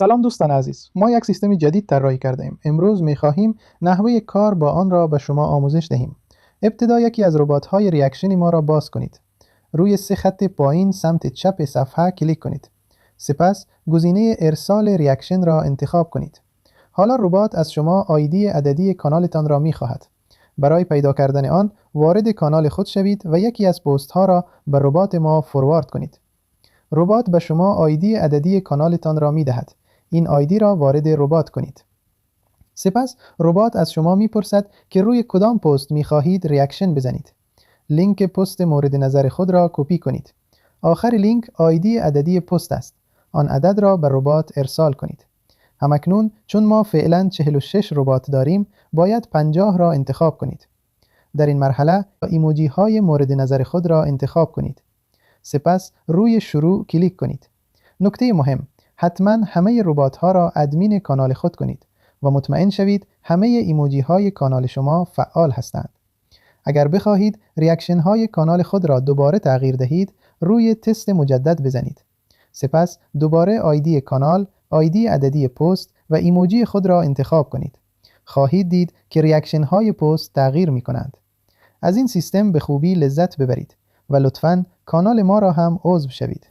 سلام دوستان عزیز، ما یک سیستم جدید طراحی کرده ایم. امروز می‌خواهیم نحوه کار با آن را به شما آموزش دهیم. ابتدا یکی از ربات‌های ریاکشن ما را باز کنید. روی سه خط پایین سمت چپ صفحه کلیک کنید. سپس گزینه ارسال ریاکشن را انتخاب کنید. حالا ربات از شما آیدی عددی کانالتان را می‌خواهد. برای پیدا کردن آن وارد کانال خود شوید و یکی از پست‌ها را به ربات ما فوروارد کنید. ربات به شما آیدی عددی کانالتان را می‌دهد. این آیدی را وارد ربات کنید. سپس ربات از شما میپرسد که روی کدام پست میخواهید ریاکشن بزنید. لینک پست مورد نظر خود را کپی کنید. آخر لینک آیدی عددی پست است. آن عدد را به ربات ارسال کنید. همکنون چون ما فعلا 46 ربات داریم باید 50 را انتخاب کنید. در این مرحله ایموجی های مورد نظر خود را انتخاب کنید. سپس روی شروع کلیک کنید. نکته مهم: حتما همه ربات ها را ادمین کانال خود کنید و مطمئن شوید همه ایموجی های کانال شما فعال هستند. اگر بخواهید ریاکشن های کانال خود را دوباره تغییر دهید، روی تست مجدد بزنید. سپس دوباره آیدی کانال، آیدی عددی پست و ایموجی خود را انتخاب کنید. خواهید دید که ریاکشن های پست تغییر می کنند. از این سیستم به خوبی لذت ببرید و لطفاً کانال ما را هم عضو شوید.